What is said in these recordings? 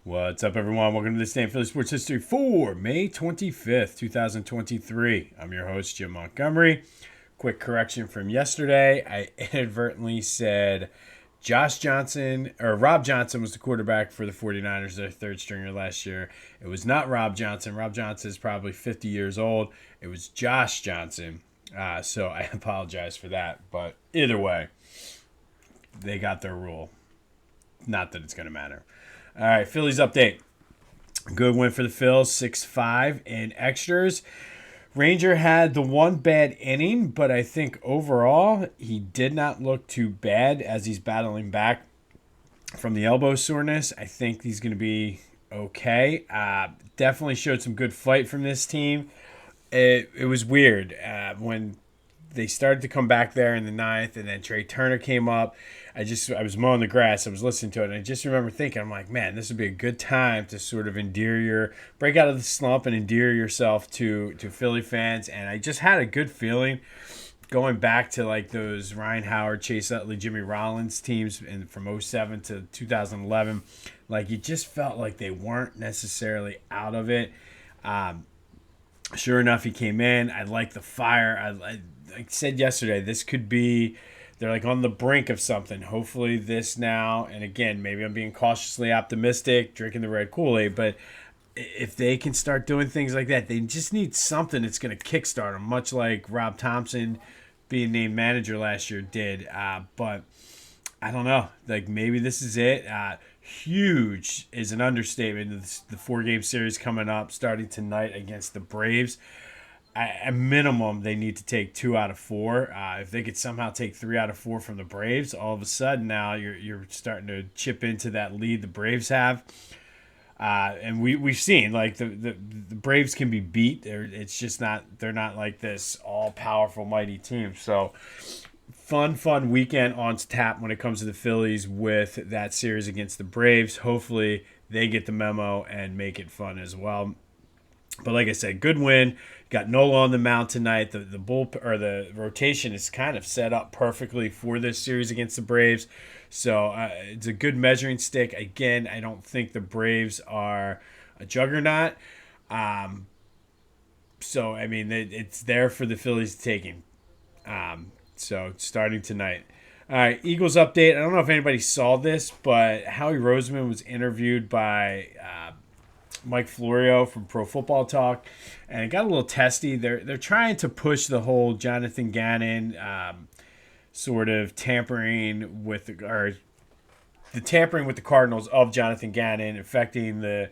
What's up, everyone? Welcome to the Stanley Phillies Sports History for May 25th, 2023. I'm your host, Jim Montgomery. Quick correction from yesterday. I inadvertently said Rob Johnson was the quarterback for the 49ers, their third stringer last year. It was not Rob Johnson. Rob Johnson is probably 50 years old. It was Josh Johnson. So I apologize for that. But either way, they got their rule. Not that it's going to matter. All right, Phillies update. Good win for the Phils, 6-5 in extras. Ranger had the one bad inning, but I think overall he did not look too bad as he's battling back from the elbow soreness. I think he's going to be okay. Definitely showed some good fight from this team. It was weird when they started to come back there in the ninth, and then Trey Turner came up. I was mowing the grass. I was listening to it, and I just remember thinking, I'm like, man, this would be a good time to sort of break out of the slump and endear yourself to Philly fans. And I just had a good feeling going back to like those Ryan Howard, Chase Utley, Jimmy Rollins teams from 07 to 2011. Like, you just felt like they weren't necessarily out of it. Sure enough, he came in. I like the fire. I said yesterday, this could be, they're like on the brink of something. Hopefully this now, and again, maybe I'm being cautiously optimistic, drinking the red Kool-Aid, but if they can start doing things like that, they just need something that's going to kickstart them, much like Rob Thompson being named manager last year did. But I don't know. Like, maybe this is it. Huge is an understatement. The 4-game series coming up, starting tonight against the Braves. At minimum, they need to take 2 out of 4. If they could somehow take 3 out of 4 from the Braves, all of a sudden now you're starting to chip into that lead the Braves have. And we've seen like the Braves can be beat. They're not like this all powerful mighty team. So fun weekend on tap when it comes to the Phillies with that series against the Braves. Hopefully they get the memo and make it fun as well. But like I said, good win. Got Nola on the mound tonight. The rotation is kind of set up perfectly for this series against the Braves. So it's a good measuring stick. Again, I don't think the Braves are a juggernaut. So I mean, it's there for the Phillies taking. So starting tonight. All right, Eagles update. I don't know if anybody saw this, but Howie Roseman was interviewed by Mike Florio from Pro Football Talk, and it got a little testy. They're trying to push the whole Jonathan Gannon sort of tampering with the Cardinals of Jonathan Gannon affecting the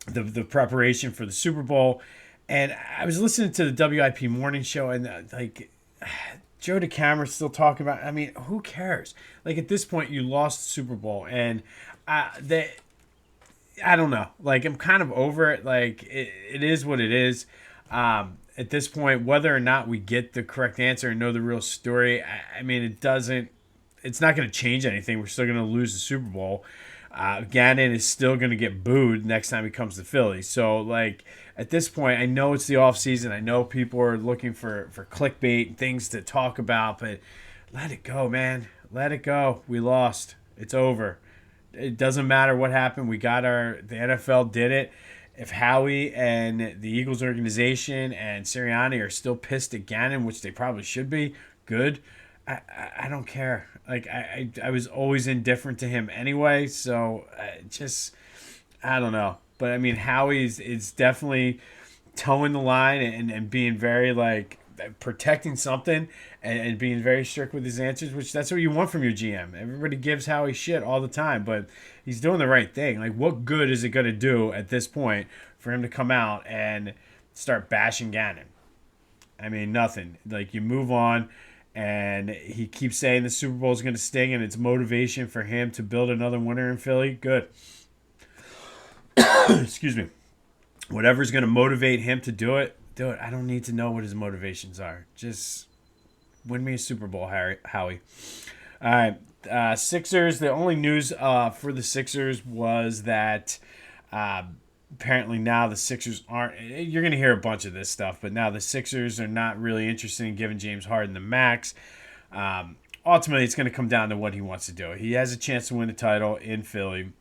the preparation for the Super Bowl. And I was listening to the WIP morning show, and like Joe DeCamera's still talking about. I mean, who cares? Like, at this point, you lost the Super Bowl, and I don't know. Like, I'm kind of over it. Like, it is what it is. At this point, whether or not we get the correct answer and know the real story, I mean, it's not going to change anything. We're still going to lose the Super Bowl. Gannon is still going to get booed next time he comes to Philly. So, like, at this point, I know it's the offseason. I know people are looking for clickbait and things to talk about, but let it go, man. Let it go. We lost. It's over. It doesn't matter what happened. The NFL did it. If Howie and the Eagles organization and Sirianni are still pissed at Gannon, which they probably should be, good. I don't care. Like, I was always indifferent to him anyway, so I don't know. But, I mean, Howie is definitely towing the line and being very, like, protecting something and being very strict with his answers, which that's what you want from your GM. Everybody gives Howie shit all the time, but he's doing the right thing. Like, what good is it going to do at this point for him to come out and start bashing Gannon? I mean, nothing. Like, you move on, and he keeps saying the Super Bowl is going to sting, and it's motivation for him to build another winner in Philly. Good. Excuse me. Whatever's going to motivate him to do it. I don't need to know what his motivations are. Just win me a Super Bowl, Howie. All right. Sixers, the only news for the Sixers was that apparently now the Sixers aren't – you're going to hear a bunch of this stuff, but now the Sixers are not really interested in giving James Harden the max. ultimately it's going to come down to what he wants to do. He has a chance to win a title in Philly,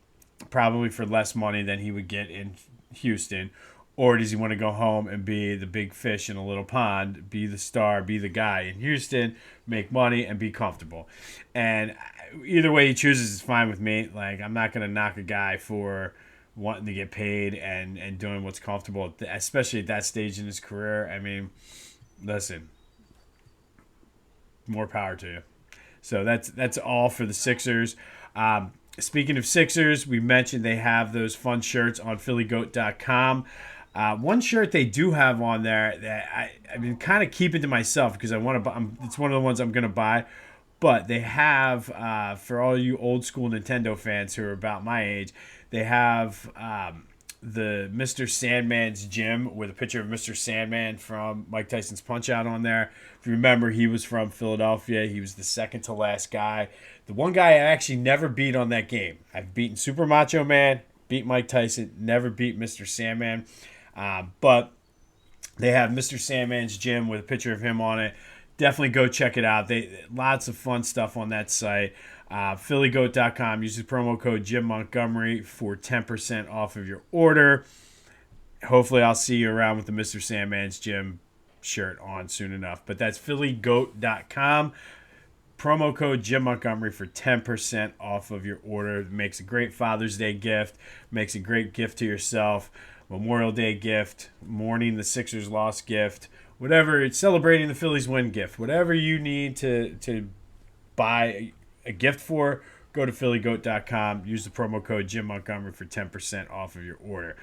probably for less money than he would get in Houston. Or does he want to go home and be the big fish in a little pond, be the star, be the guy in Houston, make money, and be comfortable? And either way he chooses is fine with me. Like, I'm not going to knock a guy for wanting to get paid and doing what's comfortable, especially at that stage in his career. I mean, listen, more power to you. So that's all for the Sixers. Speaking of Sixers, we mentioned they have those fun shirts on phillygoat.com. One shirt they do have on there that I've been kind of keeping to myself because I want to buy. It's one of the ones I'm going to buy. But they have, for all you old school Nintendo fans who are about my age, they have the Mr. Sandman's gym with a picture of Mr. Sandman from Mike Tyson's Punch-Out on there. If you remember, he was from Philadelphia. He was the second to last guy. The one guy I actually never beat on that game. I've beaten Super Macho Man, beat Mike Tyson, never beat Mr. Sandman. But they have Mr. Sandman's gym with a picture of him on it. Definitely go check it out. Lots of fun stuff on that site. phillygoat.com. Use the promo code Jim Montgomery for 10% off of your order. Hopefully I'll see you around with the Mr. Sandman's gym shirt on soon enough. But that's phillygoat.com. Promo code Jim Montgomery for 10% off of your order. It makes a great Father's Day gift. Makes a great gift to yourself. Memorial Day gift. Mourning the Sixers loss gift. Whatever. It's celebrating the Phillies win gift. Whatever you need to buy a gift for, go to phillygoat.com. Use the promo code Jim Montgomery for 10% off of your order.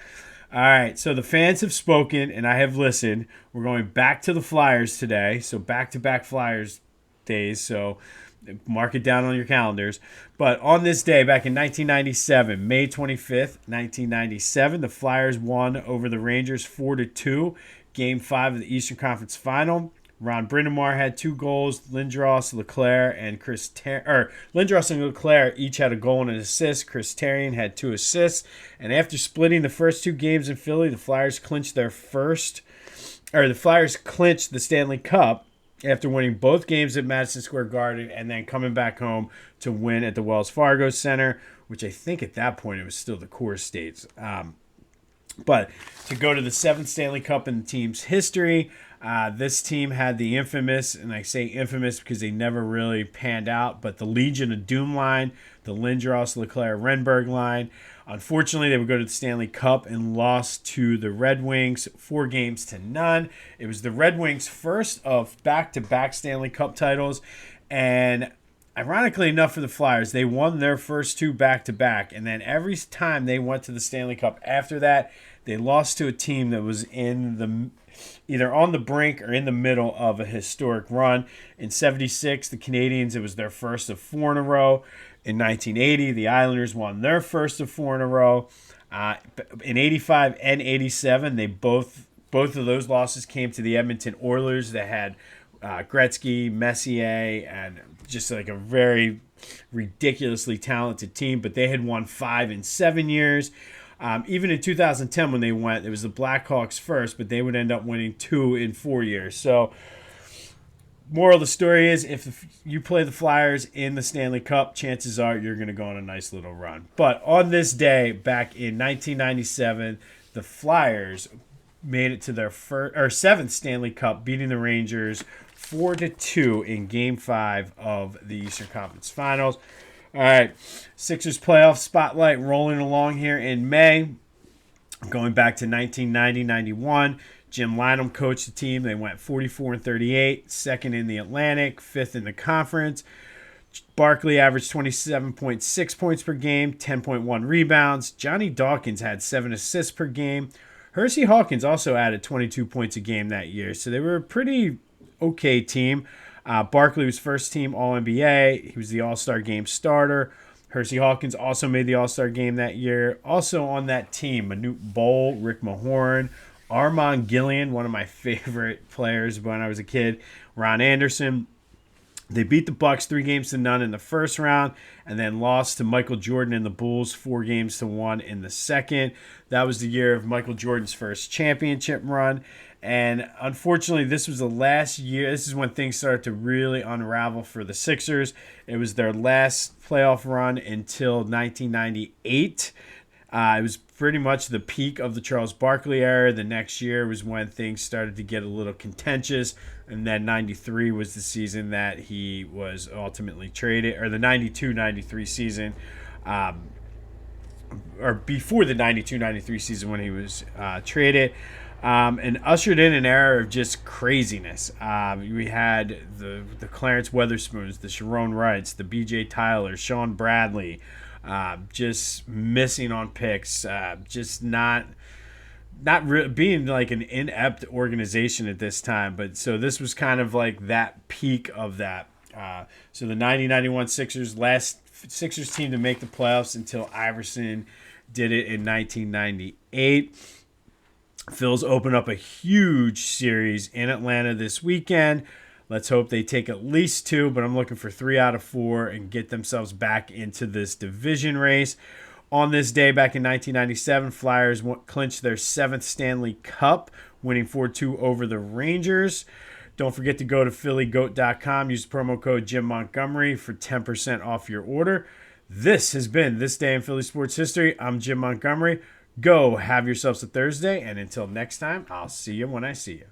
All right, so the fans have spoken, and I have listened. We're going back to the Flyers today, so back-to-back Flyers days, so mark it down on your calendars. But on this day, back in 1997, May 25th, 1997, the Flyers won over the Rangers 4-2, Game 5 of the Eastern Conference Final. Ron Brind'Amour had 2 goals. Lindros, Leclerc, and Lindros and Leclerc each had a goal and an assist. Chris Therien had 2 assists. And after splitting the first 2 games in Philly, the Flyers clinched the Stanley Cup after winning both games at Madison Square Garden and then coming back home to win at the Wells Fargo Center, which I think at that point it was still the core states. But to go to the 7th Stanley Cup in the team's history, this team had the infamous, and I say infamous because they never really panned out, but the Legion of Doom line, the Lindros, Leclerc, Renberg line. Unfortunately, they would go to the Stanley Cup and lost to the Red Wings 4-0. It was the Red Wings' first of back-to-back Stanley Cup titles, and ironically enough for the Flyers, they won their first 2 back-to-back, and then every time they went to the Stanley Cup after that, they lost to a team that was either on the brink or in the middle of a historic run. In 76, the Canadiens, it was their first of 4 in a row. In 1980, the Islanders won their first of 4 in a row. In 85 and 87, they both of those losses came to the Edmonton Oilers that had Gretzky, Messier, and just like a very ridiculously talented team. But they had won 5 in 7 years. Even in 2010 when they went, it was the Blackhawks first, but they would end up winning 2 in 4 years. So, moral of the story is if you play the Flyers in the Stanley Cup, chances are you're going to go on a nice little run. But on this day, back in 1997, the Flyers made it to their 7th Stanley Cup, beating the Rangers 4-2 in Game 5 of the Eastern Conference Finals. All right, Sixers playoff spotlight rolling along here in May. Going back to 1990-91, Jim Lynam coached the team. They went 44-38, second in the Atlantic, 5th in the conference. Barkley averaged 27.6 points per game, 10.1 rebounds. Johnny Dawkins had 7 assists per game. Hersey Hawkins also added 22 points a game that year, so they were a pretty okay team. Barkley was first team All-NBA. He was the All-Star Game starter. Hersey Hawkins also made the All-Star Game that year. Also on that team, Manute Bol, Rick Mahorn, Armand Gillian, one of my favorite players when I was a kid, Ron Anderson. They beat the Bucks 3-0 in the first round and then lost to Michael Jordan and the Bulls 4-1 in the second. That was the year of Michael Jordan's first championship run. And unfortunately, this was the last year. This is when things started to really unravel for the Sixers. It was their last playoff run until 1998. It was pretty much the peak of the Charles Barkley era. The next year was when things started to get a little contentious. And then 93 was the season that he was ultimately traded, or the 92-93 season. Or before the 92-93 season when he was traded. And ushered in an era of just craziness. We had the Clarence Weatherspoons, the Sharon Wrights, the B.J. Tylers, Sean Bradley, just missing on picks, just not being like an inept organization at this time. But so this was kind of like that peak of that. So the 90-91 Sixers, last Sixers team to make the playoffs until Iverson did it in 1998. Phil's open up a huge series in Atlanta this weekend. Let's hope they take at least 2, but I'm looking for 3 out of 4 and get themselves back into this division race. On this day, back in 1997, Flyers clinched their 7th Stanley Cup, winning 4-2 over the Rangers. Don't forget to go to phillygoat.com. Use promo code Jim Montgomery for 10% off your order. This has been This Day in Philly Sports History. I'm Jim Montgomery. Go have yourselves a Thursday, and until next time, I'll see you when I see you.